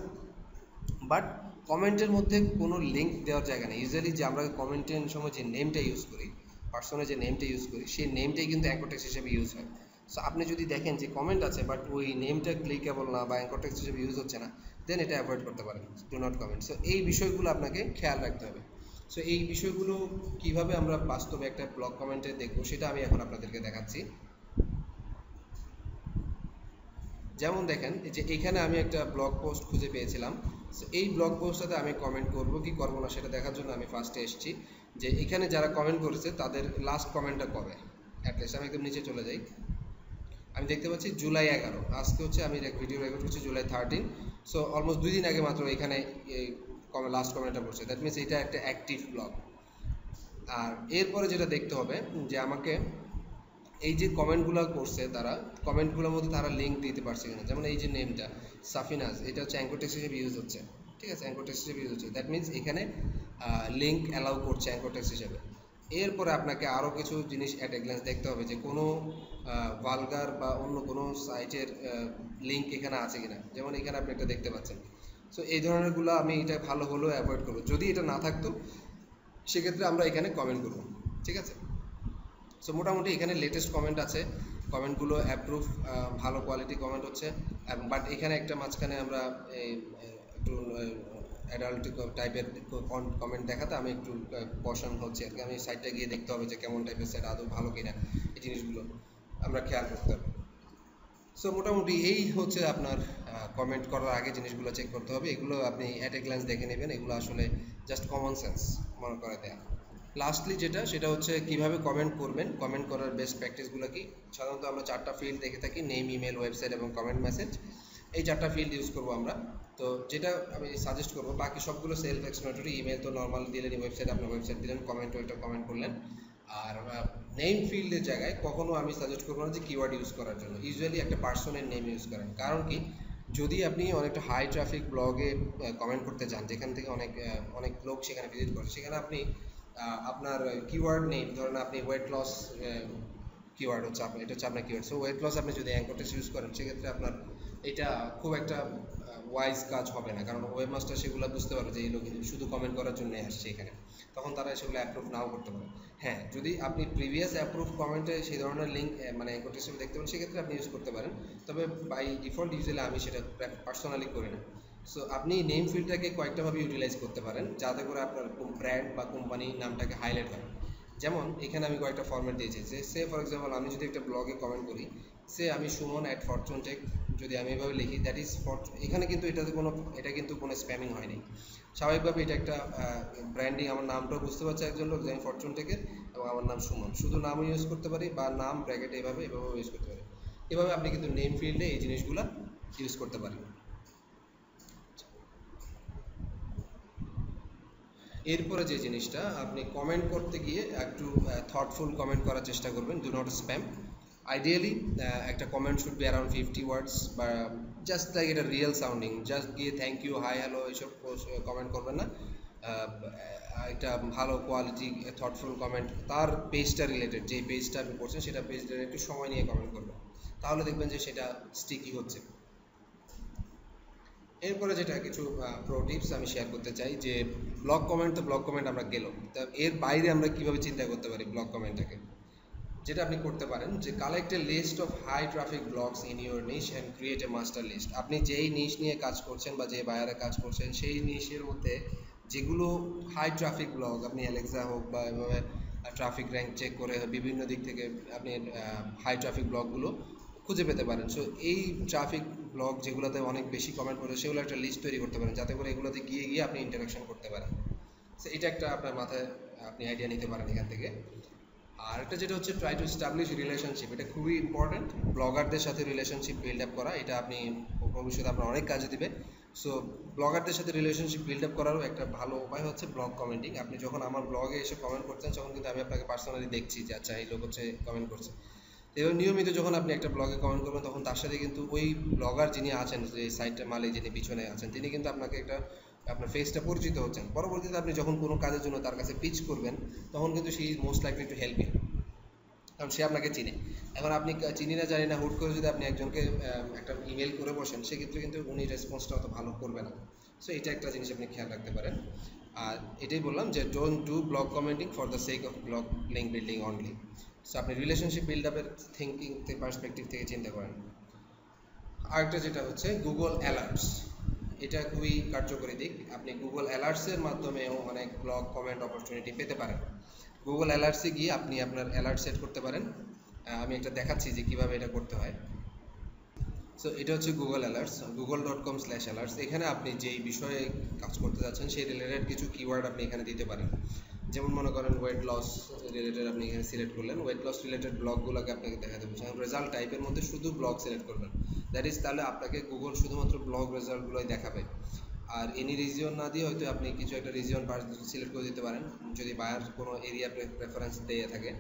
বাট কমেন্টের মধ্যে কোনো লিঙ্ক দেওয়ার জায়গা নেই। ইউজুয়ালি যে আমরা কমেন্টের সময় যে নেমটা ইউজ করি, পার্সনের যে নেমটা ইউজ করি, সেই নেমটাই কিন্তু অ্যাঙ্কর টেক্সট হিসেবে ইউজ হয়। সো আপনি যদি দেখেন যে কমেন্ট আছে বাট ওই নেমটা ক্লিকেবল না বা অ্যাঙ্কর টেক্সট হিসেবে ইউজ হচ্ছে না, দেন এটা অ্যাভয়েড করতে পারেন, ডু নট কমেন্ট। সো এই বিষয়গুলো আপনাকে খেয়াল রাখতে হবে। সো এই বিষয়গুলো কিভাবে আমরা বাস্তবে একটা ব্লগ কমেন্টে দেখবো সেটা আমি এখন আপনাদেরকে দেখাচ্ছি। যেমন দেখেন যে এখানে আমি একটা ব্লগ পোস্ট খুঁজে পেয়েছিলাম। সো এই ব্লগ পোস্টটাতে আমি কমেন্ট করব কি করব না সেটা দেখার জন্য আমি ফার্স্টে এসেছি যে এখানে যারা কমেন্ট করেছে তাদের লাস্ট কমেন্টটা কবে। অ্যাটলিস্ট আমি একদম নিচে চলে যাই, আমি দেখতে পাচ্ছি জুলাই 11, আজকে হচ্ছে আমি ভিডিও রেকর্ড করছি জুলাই 13। সো অলমোস্ট 2 দিন আগে মাত্র এখানে এই লাস্ট কমেন্টটা পড়ছে, দ্যাট মিনস এটা একটা অ্যাক্টিভ ব্লগ। আর এরপরে যেটা দেখতে হবে যে আমাকে এই যে কমেন্টগুলো করছে তারা, কমেন্টগুলোর মধ্যে তারা লিঙ্ক দিতে পারছে কিনা। যেমন এই যে নেমটা সাফিনাজ, এটা হচ্ছে অ্যাঙ্কর টেক্সট হিসেবে ইউজ হচ্ছে, ঠিক আছে, অ্যাঙ্কর টেক্সট হিসেবে ইউজ হচ্ছে, দ্যাট মিনস এখানে লিঙ্ক অ্যালাউ করছে অ্যাঙ্কর টেক্সট হিসেবে। এরপরে আপনাকে আরও কিছু জিনিস অ্যাট এ গ্ল্যান্স দেখতে হবে যে কোনো ভালগার বা অন্য কোনো সাইটের লিঙ্ক এখানে আছে কিনা। যেমন এখানে আপনি একটা দেখতে পাচ্ছেন। সো এই ধরনেরগুলো আমি এটা ভালো হলেও অ্যাভয়েড করবো। যদি এটা না থাকতো সেক্ষেত্রে আমরা এখানে কমেন্ট করবো, ঠিক আছে। সো মোটামুটি এখানে লেটেস্ট কমেন্ট আছে, কমেন্টগুলো অ্যাপ্রুভ, ভালো কোয়ালিটি কমেন্ট হচ্ছে। বাট এখানে একটা মাঝখানে আমরা একটু অ্যাডাল্ট টাইপের কমেন্ট দেখাতে আমি একটু কশন হচ্ছে আর কি। আমি সাইটটা গিয়ে দেখতে হবে যে কেমন টাইপের সাইট, আদৌ ভালো কিনা, এই জিনিসগুলো আমরা খেয়াল করতে হবে। সো মোটামুটি এই হচ্ছে আপনার কমেন্ট করার আগে জিনিসগুলো চেক করতে হবে। এগুলো আপনি অ্যাট এ গ্ল্যান্স দেখে নেবেন, এগুলো আসলে জাস্ট কমন সেন্স মনে করে দেয়া। লাস্টলি সেটা হচ্ছে কিভাবে কমেন্ট করবেন, কমেন্ট করার বেস্ট প্র্যাকটিসগুলো কি। সাধারণত আমরা 4টা ফিল্ড দেখে থাকি, নেম, ইমেল, ওয়েবসাইট এবং কমেন্ট মেসেজ। এই 4টা ফিল্ড ইউজ করবো আমরা। তো যেটা আমি সাজেস্ট করবো, বাকি সবগুলো সেলফ এক্সপ্লেনেটরি। ইমেল তো নর্মাল দিলেন, ওয়েবসাইট আপনার ওয়েবসাইট দিলেন, কমেন্ট ওইটা কমেন্ট করলেন। আর নেম ফিল্ডের জায়গায় কখনো আমি সাজেস্ট করবো না যে কিওয়ার্ড ইউজ করার জন্য। ইউজুয়ালি একটা পার্সনের নেম ইউজ করেন, কারণ কি যদি আপনি অনেকটা হাই ট্রাফিক ব্লগে কমেন্ট করতে চান যেখান থেকে অনেক লোক সেখানে ভিজিট করে, সেখানে আপনি আপনার কিওয়ার্ড নেম, ধরেন আপনি ওয়েট লস কিওয়ার্ড হচ্ছে আপনার, এটা হচ্ছে আপনার কিওয়ার্ড। সো ওয়েট লস আপনি যদি অ্যাঙ্কর টেক্সট ইউজ করেন সেক্ষেত্রে আপনার এটা খুব একটা ওয়াইজ কাজ হবে না, কারণ ওয়েবমাস্টার সেগুলো বুঝতে পারবে যে এই লোক শুধু কমেন্ট করার জন্যই আসছে এখানে, তখন তারা সেগুলো অ্যাপ্রুভ নাও করতে পারে। হ্যাঁ, যদি আপনি প্রিভিয়াস অ্যাপ্রুভ কমেন্টে সেই ধরনের লিঙ্ক মানে অ্যাঙ্কর টেক্সট হিসেবে দেখতে পারেন, সেক্ষেত্রে আপনি ইউজ করতে পারেন। তবে বাই ডিফল্ট ইউজুয়ালি আমি সেটা পার্সোনালি করি না। সো আপনি নেম ফিল্ডটাকে কয়েকটাভাবে ইউটিলাইজ করতে পারেন যাতে করে আপনার ব্র্যান্ড বা কোম্পানি নামটাকে হাইলাইট হয়। যেমন এখানে আমি কয়েকটা ফরম্যাট দিয়েছি, যে সে ফর এক্সাম্পল আমি যদি একটা ব্লগে কমেন্ট করি, সে আমি সুমন @fortuneTech যদি আমি এভাবে লিখি দ্যাট ইজ ফর, এখানে কিন্তু এটা কিন্তু কোনো স্প্যামিং হয়নি। স্বাভাবিকভাবে এটা একটা ব্র্যান্ডিং, আমার নামটাও বুঝতে পারছে একজন লোক যে আমি ফরচুন টেকের এবং আমার নাম সুমন, শুধু নামও ইউজ করতে পারি বা নাম ব্র্যাকেটে এভাবে ইউজ করতে পারি। এভাবে আপনি কিন্তু নেম ফিল্ডে এই জিনিসগুলো ইউজ করতে পারেন। এরপরে যে জিনিসটা, আপনি কমেন্ট করতে গিয়ে একটু থটফুল কমেন্ট করার চেষ্টা করবেন, ডু নট স্প্যাম। আইডিয়ালি একটা কমেন্ট শুড বি অ্যারাউন্ড 50 ওয়ার্ডস, বা জাস্ট লাইক এটা রিয়েল সাউন্ডিং, জাস্ট গিয়ে থ্যাংক ইউ, হাই, হ্যালো এইসব কমেন্ট করবেন না। একটা ভালো কোয়ালিটি থটফুল কমেন্ট, তার পেজটা রিলেটেড, যে পেজটা আপনি করছেন সেটা পেজ রিলেটেড একটু সময় নিয়ে কমেন্ট করবেন, তাহলে দেখবেন যে সেটা স্টিকি হচ্ছে। এরপরে যেটা কিছু প্রো টিপস আমি শেয়ার করতে চাই, যে ব্লগ কমেন্ট, তো ব্লগ কমেন্ট আমরা গেল, তা এর বাইরে আমরা কিভাবে চিন্তা করতে পারি ব্লগ কমেন্টটাকে। যেটা আপনি করতে পারেন যে collect a list of high traffic blogs in your niche and create a master list. আপনি যেই নিশ নিয়ে কাজ করছেন বা যে বায়ারে কাজ করছেন সেই নিশের মধ্যে যেগুলো হাই ট্রাফিক ব্লগ, আপনি অ্যালেক্সা হোক বা এভাবে ট্রাফিক র্যাঙ্ক চেক করে বিভিন্ন দিক থেকে আপনি হাই ট্রাফিক ব্লগগুলো খুঁজে পেতে পারেন। সো এই ট্রাফিক ব্লগ যেগুলোতে অনেক বেশি কমেন্ট করে সেগুলো একটা লিস্ট তৈরি করতে পারেন, যাতে করে এগুলোতে গিয়ে গিয়ে আপনি ইন্টারাকশন করতে পারেন। সো এটা একটা আপনার মাথায় আপনি আইডিয়া নিতে পারেন এখান থেকে। আর একটা যেটা হচ্ছে ট্রাই টু এস্টাবলিশ রিলেশনশিপ, এটা খুবই ইম্পর্ট্যান্ট, ব্লগারদের সাথে রিলেশনশিপ বিল্ড আপ করা, এটা আপনি ভবিষ্যতে আপনার অনেক কাজে দিবে। সো ব্লগারদের সাথে রিলেশনশিপ বিল্ড আপ করারও একটা ভালো উপায় হচ্ছে ব্লগ কমেন্টিং। আপনি যখন আমার ব্লগে এসে কমেন্ট করছেন তখন কিন্তু আমি আপনাকে পার্সোনালি দেখছি যে আচ্ছা এই লোক হচ্ছে কমেন্ট করছে। এবার নিয়মিত যখন আপনি একটা ব্লগে কমেন্ট করবেন তখন তার সাথে কিন্তু ওই ব্লগার যিনি আছেন, যে সাইটটার মালিক যিনি পিছনে আছেন, তিনি কিন্তু আপনাকে একটা আপনার ফেসটা পরিচিত হচ্ছেন। পরবর্তীতে আপনি যখন কোনো কাজের জন্য তার কাছে পিচ করবেন তখন কিন্তু সে is most likely to help you, কারণ সে আপনাকে চিনে। এখন আপনি চিনি না জানি না হুট করে যদি আপনি একজনকে একটা ইমেল করে বসেন, সেক্ষেত্রে কিন্তু উনি রেসপন্সটা অত ভালো করবে না। সো এটা একটা জিনিস আপনি খেয়াল রাখতে পারেন। আর এটাই বললাম যে don't do blog commenting for the sake of blog link building only. So আপনি রিলেশনশিপ বিল্ড আপের থিঙ্কিং পার্সপেক্টিভ থেকে চিন্তা করেন। আরেকটা যেটা হচ্ছে গুগল অ্যালার্টস, এটা খুবই কার্যকরী দিক। আপনি গুগল অ্যালার্টসের মাধ্যমেও অনেক ব্লগ কমেন্ট অপরচুনিটি পেতে পারেন। গুগল অ্যালার্টসে গিয়ে আপনি আপনার অ্যালার্ট সেট করতে পারেন। আমি এটা দেখাচ্ছি যে কীভাবে এটা করতে হয়। সো এটা হচ্ছে গুগল অ্যালার্টস, google.com/alerts। এখানে আপনি যেই বিষয়ে কাজ করতে যাচ্ছেন সেই রিলেটেড কিছু কিওয়ার্ড আপনি এখানে দিতে পারেন। যেমন মনে করেন ওয়েট লস রিলেটেড আপনি এখানে সিলেক্ট করলেন, ওয়েট লস রিলেটেড ব্লগগুলোকে আপনাকে দেখা দেবে। রেজাল্ট টাইপের মধ্যে শুধু ব্লগ সিলেক্ট করবেন, দ্যাট ইজ, তাহলে আপনাকে গুগল শুধুমাত্র ব্লগ রেজাল্টগুলোই দেখাবে। আর এনি রিজিয়ন না দিয়ে হয়তো আপনি কিছু একটা রিজিয়ন সিলেক্ট করে দিতে পারেন, যদি বায়ার কোনো এরিয়া প্রেফারেন্স দিয়ে থাকে।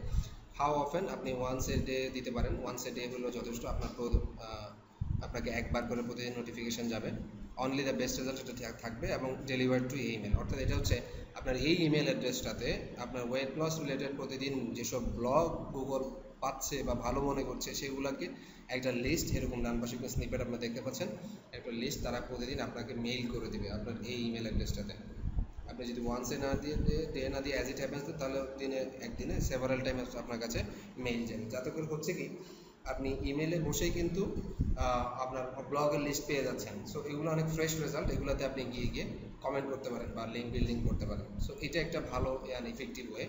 হাউ অফেন, আপনি ওয়ান্স এ ডে দিতে পারেন, ওয়ান্স এ ডে হলেও যথেষ্ট। আপনাকে একবার করে প্রতিদিন নোটিফিকেশান যাবে। অনলি দ্য বেস্ট রেজাল্ট এটা থাকবে, এবং ডেলিভার টু ইমেল, অর্থাৎ এটা হচ্ছে আপনার এই ইমেল অ্যাড্রেসটাতে আপনার ওয়েট লস রিলেটেড প্রতিদিন যেসব ব্লগ গুগল পাচ্ছে বা ভালো মনে করছে সেগুলোকে একটা লিস্ট, এরকম ডান পাশে একটা স্নিপেট আপনারা দেখতে পাচ্ছেন, একটা লিস্ট তারা প্রতিদিন আপনাকে মেইল করে দেবে আপনার এই ইমেল অ্যাড্রেসটাতে। আপনি যদি ওয়ান্সে না দিয়ে ডে না দিয়ে অ্যাজ ইট হ্যাপেন্স, তাহলে একদিনে সেভারাল টাইম আপনার কাছে মেইল যাবে। যাতে করে হচ্ছে কি আপনি ইমেলে বসেই কিন্তু আপনার ব্লগের লিস্ট পেয়ে যাচ্ছেন। সো এগুলো অনেক ফ্রেশ রেজাল্ট, এগুলোতে আপনি গিয়ে গিয়ে কমেন্ট করতে পারেন বা লিঙ্ক বিল্ডিং করতে পারেন। সো এটা একটা ভালো effective way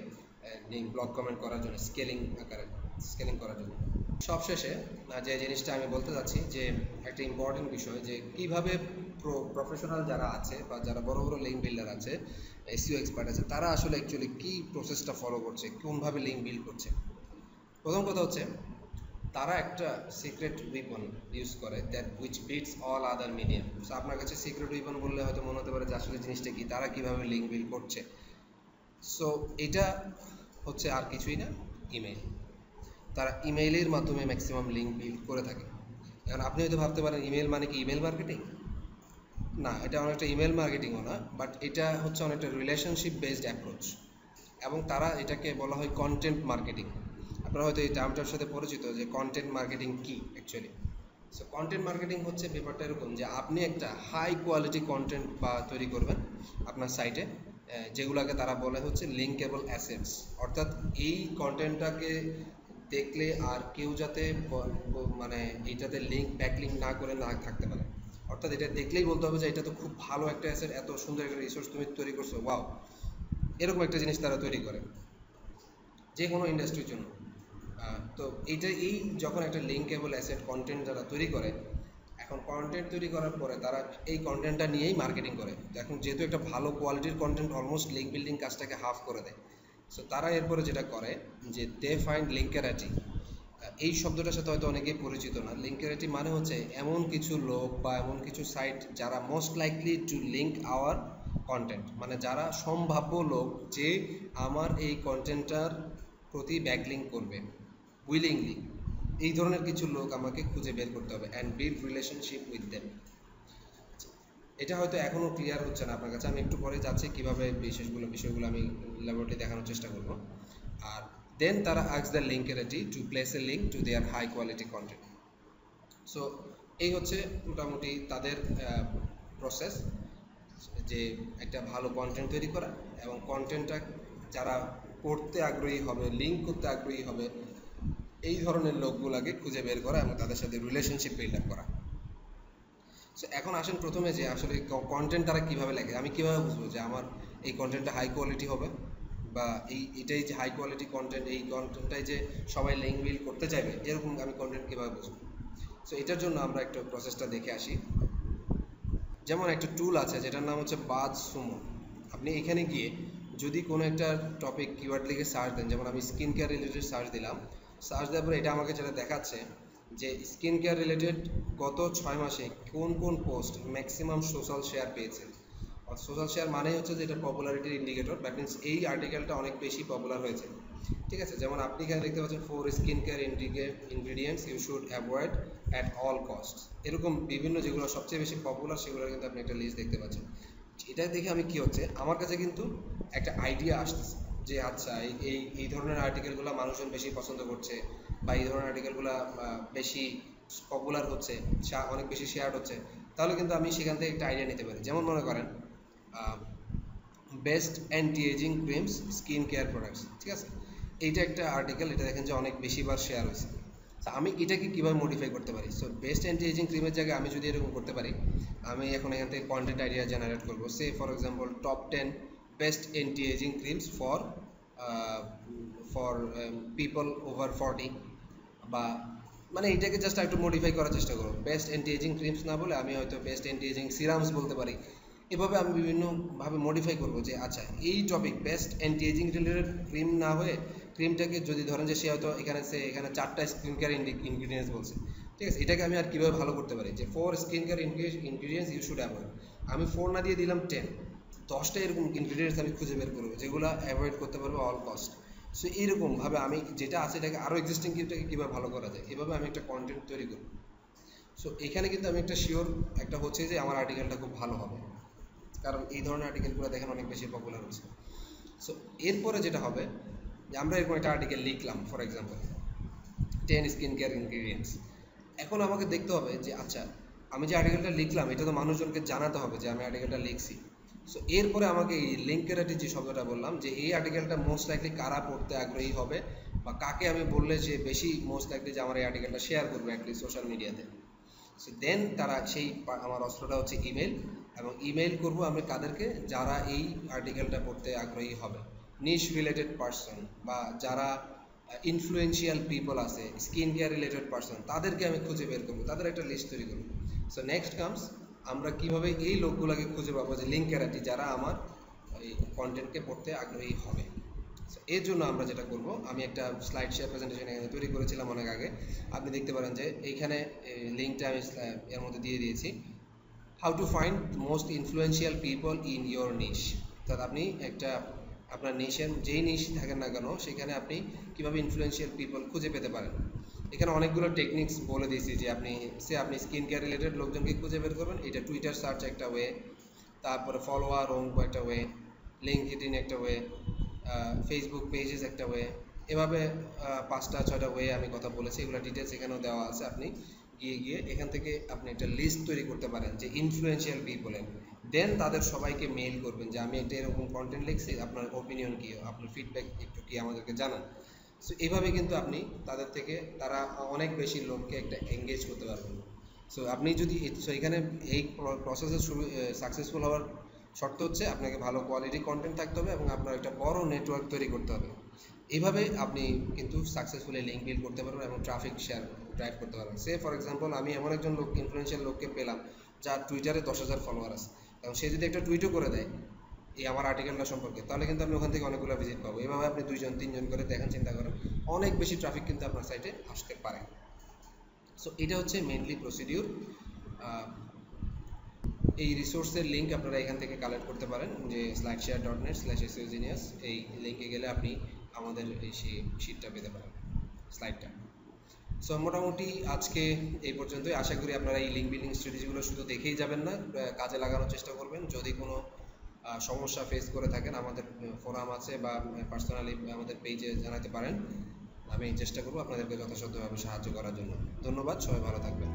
link blog comment করার জন্য, স্কেলিং করার জন্য। সবশেষে যে জিনিসটা আমি বলতে যাচ্ছি, যে একটা ইম্পর্টেন্ট বিষয়, যে কীভাবে প্রফেশনাল যারা আছে বা যারা বড় বড় লিঙ্ক বিল্ডার আছে, এসইও এক্সপার্ট আছে, তারা আসলে অ্যাকচুয়ালি কী প্রসেসটা ফলো করছে, কোনভাবে লিঙ্ক বিল্ড করছে। প্রথম কথা হচ্ছে তারা একটা সিক্রেট উইপন ইউজ করে, that which beats all other medium. So আপনার কাছে সিক্রেট উইপন বললে হয়তো মনে হতে পারে যে আসলে জিনিসটা কি, তারা কীভাবে লিঙ্ক বিল্ড করছে। সো এটা হচ্ছে আর কিছুই না, ইমেইল। তারা ইমেইলের মাধ্যমে ম্যাক্সিমাম লিঙ্ক বিল্ড করে থাকে। এখন আপনি হয়তো ভাবতে পারেন ইমেল মানে কি ইমেল মার্কেটিং? না, এটা অনেকটা ইমেল মার্কেটিংও না, বাট এটা হচ্ছে অনেকটা রিলেশনশিপ বেসড অ্যাপ্রোচ, এবং তারা এটাকে বলা হয় কন্টেন্ট মার্কেটিং। আপনারা হয়তো এই টার্মটার সাথে পরিচিত যে কন্টেন্ট মার্কেটিং কি অ্যাকচুয়ালি। সো কন্টেন্ট মার্কেটিং হচ্ছে ব্যাপারটা এরকম যে আপনি একটা হাই কোয়ালিটি কন্টেন্ট তৈরি করবেন আপনার সাইটে, যেগুলোকে তারা বলে হচ্ছে লিঙ্কেবল অ্যাসেটস। অর্থাৎ এই কন্টেন্টটাকে দেখলে আর কেউ যাতে মানে এইটাতে ব্যাকলিঙ্ক না করে না থাকতে পারে। অর্থাৎ এটা দেখলেই বলতে হবে যে এটা তো খুব ভালো একটা অ্যাসেট, এত সুন্দর একটা রিসোর্স তুমি তৈরি করছো, ওয়াও, এরকম একটা জিনিস তারা তৈরি করে যে কোনো ইন্ডাস্ট্রির জন্য। তো এই যখন একটা লিঙ্কেবল অ্যাসেট কন্টেন্ট যারা তৈরি করে, এখন কন্টেন্ট তৈরি করার পরে তারা এই কন্টেন্টটা নিয়েই মার্কেটিং করে। এখন যেহেতু একটা ভালো কোয়ালিটির কন্টেন্ট অলমোস্ট লিঙ্ক বিল্ডিং কাজটাকে হাফ করে দেয়। সো তারা এরপরে যেটা করে যে দে ফাইন্ড লিঙ্কারিটি। এই শব্দটার সাথে হয়তো অনেকেই পরিচিত না। লিঙ্কারিটি মানে হচ্ছে এমন কিছু লোক বা এমন কিছু সাইট যারা most likely two link our content, মানে যারা সম্ভাব্য লোক যে আমার এই কন্টেন্টটার প্রতি ব্যাকলিঙ্ক করবে উইলিংলি। এই ধরনের কিছু লোক আমাকে খুঁজে বের করতে হবে and build relationship with them. এটা হয়তো এখনও ক্লিয়ার হচ্ছে না আপনার কাছে, আমি একটু পরে যাচ্ছি কীভাবে বিষয়গুলো আমি ল্যাবরেটরি দেখানোর চেষ্টা করব। আর দেন তারা ask the linkerati to place a link to their high quality content. So এই হচ্ছে মোটামুটি তাদের প্রসেস, যে একটা ভালো কন্টেন্ট তৈরি করা এবং কন্টেন্টটা যারা পড়তে আগ্রহী হবে, লিঙ্ক করতে আগ্রহী হবে, এই ধরনের লোকগুলোকে খুঁজে বের করা এবং তাদের সাথে রিলেশনশিপ বিল্ড আপ করা। সো এখন আসেন প্রথমে যে আসলে কন্টেন্ট তারা কীভাবে লেখে, আমি কীভাবে বুঝবো যে আমার এই কন্টেন্টটা হাই কোয়ালিটি হবে বা এটাই যে হাই কোয়ালিটি কন্টেন্ট, এই কন্টেন্টটাই যে সবাই লিঙ্ক বিল্ড করতে চাইবে, এরকম আমি কন্টেন্ট কীভাবে বুঝবো? সো এটার জন্য আমরা একটু প্রসেসটা দেখে আসি। যেমন একটা টুল আছে যেটার নাম হচ্ছে বাজসুমো। আপনি এখানে গিয়ে যদি কোনো একটা টপিক কিওয়ার্ড লিখে সার্চ দেন, যেমন আমি স্কিন কেয়ার রিলেটেড সার্চ দিলাম, সার্চ দেওয়ার পরে এটা আমাকে যেটা দেখাচ্ছে যে স্কিন কেয়ার রিলেটেড গত 6 মাসে কোন কোন পোস্ট ম্যাক্সিমাম সোশ্যাল শেয়ার পেয়েছে। সোশ্যাল শেয়ার মানে হচ্ছে যে এটা পপুলারিটির ইন্ডিকেটর, দ্যাট মিনস এই আর্টিকেলটা অনেক বেশি পপুলার হয়েছে। ঠিক আছে, যেমন আপনি এখানে দেখতে পাচ্ছেন 4 skin care ingredients you should avoid at all cost. এরকম বিভিন্ন যেগুলো সবচেয়ে বেশি পপুলার সেগুলো কিন্তু আপনি একটা লিস্ট দেখতে পাচ্ছেন। এটা দেখে আমি কি হচ্ছে, আমার কাছে কিন্তু একটা আইডিয়া আসতেছে যে আচ্ছা এই ধরনের আর্টিকেলগুলো মানুষজন বেশি পছন্দ করছে বা এই ধরনের আর্টিকেলগুলো বেশি পপুলার হচ্ছে, অনেক বেশি শেয়ার হচ্ছে। তাহলে কিন্তু আমি সেখান থেকে একটা আইডিয়া নিতে পারি। যেমন মনে করেন best anti ageing creams skin care products, ঠিক আছে, এইটা একটা আর্টিকেল, এটা দেখেন যে অনেক বেশিবার শেয়ার হয়েছে। আমি এটাকে কীভাবে মডিফাই করতে পারি? সো বেস্ট অ্যান্টি এজিং ক্রিমের জায়গায় আমি যদি এরকম করতে পারি, আমি এখন এখান থেকে কন্টেন্ট আইডিয়া জেনারেট করবো। Say for example top 10 best anti ageing creams for people over 40, বা মানে এটাকে জাস্ট একটু মডিফাই করার চেষ্টা করবো। বেস্ট অ্যান্টি এজিং ক্রিমস না বলে আমি হয়তো বেস্ট অ্যান্টি এজিং সিরামস বলতে পারি। এভাবে আমি বিভিন্নভাবে মডিফাই করবো যে আচ্ছা এই topic best anti ageing related cream না হয়ে ক্রিমটাকে যদি ধরেন যে সে হয়তো এখানে 4টা স্কিন কেয়ার ইনগ্রিডিয়েন্টস বলছে, ঠিক আছে, এটাকে আমি আর কীভাবে ভালো করতে পারি যে 4 skin care ingredients you should avoid, আমি 4 না দিয়ে দিলাম 10টা এরকম ইনগ্রিডিয়েন্টস আমি খুঁজে বের করবো যেগুলো অ্যাভয়েড করতে পারবো অল কস্ট। সো এইরকমভাবে আমি যেটা আছে এটাকে আরও এক্সিস্টিং ক্রিমটাকে কীভাবে ভালো করা যায়, এভাবে আমি একটা কন্টেন্ট তৈরি করব। সো এখানে কিন্তু আমি একটা শিওর একটা হচ্ছে যে আমার আর্টিকেলটা খুব ভালো হবে, কারণ এই ধরনের আর্টিকেলগুলো দেখেন অনেক বেশি পপুলার হচ্ছে। সো এরপরে যেটা হবে যে আমরা এরকম একটা আর্টিকেল লিখলাম, for example 10 skin care ingredients. এখন আমাকে দেখতে হবে যে আচ্ছা আমি যে আর্টিকেলটা লিখলাম এটা তো মানুষজনকে জানাতে হবে যে আমি আর্টিকেলটা লিখছি। সো এরপরে আমাকে এই লিঙ্কারিটি যে শব্দটা বললাম, যে এই আর্টিকেলটা মোস্ট লাইকলি কারা পড়তে আগ্রহী হবে বা কাকে আমি বললে যে বেশি মোস্ট লাইকলি যে আমার এই আর্টিকেলটা শেয়ার করবে অ্যাটলিস্ট সোশ্যাল মিডিয়াতে। সো দেন তারা সেই আমার অস্ত্রটা হচ্ছে ইমেল, এবং ইমেল করব আমি কাদেরকে, যারা এই আর্টিকেলটা পড়তে আগ্রহী হবে, নিশ রিলেটেড পার্সন বা যারা ইনফ্লুয়েন্সিয়াল পিপল আছে, স্কিন কেয়ার রিলেটেড পার্সন, তাদেরকে আমি খুঁজে বের করবো, তাদের একটা লিস্ট তৈরি করবো। সো নেক্সট কামস আমরা কীভাবে এই লোকগুলোকে খুঁজে পাবো যে লিঙ্কারিটি যারা আমার এই কন্টেন্টকে পড়তে আগ্রহী হবে। সো এর জন্য আমরা যেটা করব, আমি একটা স্লাইড শেয়ার প্রেজেন্টেশন এখানে তৈরি করেছিলাম অনেক আগে, আপনি দেখতে পারেন যে এইখানে লিঙ্কটা আমি এর মধ্যে দিয়ে দিয়েছি। How to find most influential people in your niche. অর্থাৎ আপনি একটা আপনার নিশের যেই নিশ থাকেন না কেন সেখানে আপনি কীভাবে ইনফ্লুয়েন্সিয়াল পিপল খুঁজে পেতে পারেন। এখানে অনেকগুলো টেকনিক্স বলে দিয়েছি যে আপনি স্কিন কেয়ার রিলেটেড লোকজনকে খুঁজে বের করবেন, এটা টুইটার সার্চ একটা ওয়ে, তারপরে ফলোয়ার অঙ্ক একটা ওয়ে, লিঙ্কডইন একটা ওয়ে, ফেসবুক পেজেস একটা ওয়ে, এভাবে 5টা-6টা ওয়ে আমি কথা বলেছি, এগুলো ডিটেলস এখানেও দেওয়া আছে। আপনি গিয়ে এখান থেকে আপনি একটা লিস্ট তৈরি করতে পারেন যে ইনফ্লুয়েন্সিয়াল পিপলের, দেন তাদের সবাইকে মেইল করবেন যে আমি একটা এরকম কন্টেন্ট লিখছি, আপনার ওপিনিয়ন কী, আপনার ফিডব্যাক একটু কি আমাদেরকে জানান। সো এইভাবে কিন্তু আপনি তাদের থেকে তারা অনেক বেশি লোককে একটা এঙ্গেজ করতে পারবেন। সো আপনি যদি এখানে এই প্রসেসে সাকসেসফুল হওয়ার শর্ত হচ্ছে আপনাকে ভালো কোয়ালিটি কন্টেন্ট থাকতে হবে এবং আপনার একটা বড় নেটওয়ার্ক তৈরি করতে হবে। এইভাবে আপনি কিন্তু সাকসেসফুলি লিঙ্ক বিল্ড করতে পারবেন এবং ট্রাফিক শেয়ার ড্রাইভ করতে পারবেন। সে ফর এক্সাম্পল আমি এমন একজন লোক, ইনফ্লুয়েন্সিয়াল লোককে পেলাম যার টুইটারে 10,000 ফলোয়ার আছে, এবং সে যদি একটা টুইটও করে দেয় এই আমার আর্টিকেলটা সম্পর্কে, তাহলে কিন্তু আমি ওখান থেকে অনেকগুলো ভিজিট পাবো। এভাবে আপনি 2 জন 3 জন করে দেখেন, চিন্তা করেন অনেক বেশি ট্রাফিক কিন্তু আপনার সাইটে আসতে পারে। সো এটা হচ্ছে মেইনলি প্রসিডিউর। এই রিসোর্সের লিঙ্ক আপনারা এখান থেকে কালেক্ট করতে পারেন, যে slideshare.net/SEOgenius, এই লিঙ্কে গেলে আপনি আমাদের এই সেই শিটটা পেতে পারেন, স্লাইডটা। সো মোটামুটি আজকে এই পর্যন্তই। আশা করি আপনারা এই লিঙ্ক বিল্ডিং স্ট্র্যাটেজিগুলো শুধু দেখেই যাবেন না, কাজে লাগানোর চেষ্টা করবেন। যদি কোনো সমস্যা ফেস করে থাকেন, আমাদের ফোরাম আছে বা পার্সোনালি আমাদের পেজে জানাতে পারেন। আমি চেষ্টা করব আপনাদেরকে যথাসাধ্যভাবে সাহায্য করার জন্য। ধন্যবাদ, সবাই ভালো থাকবেন।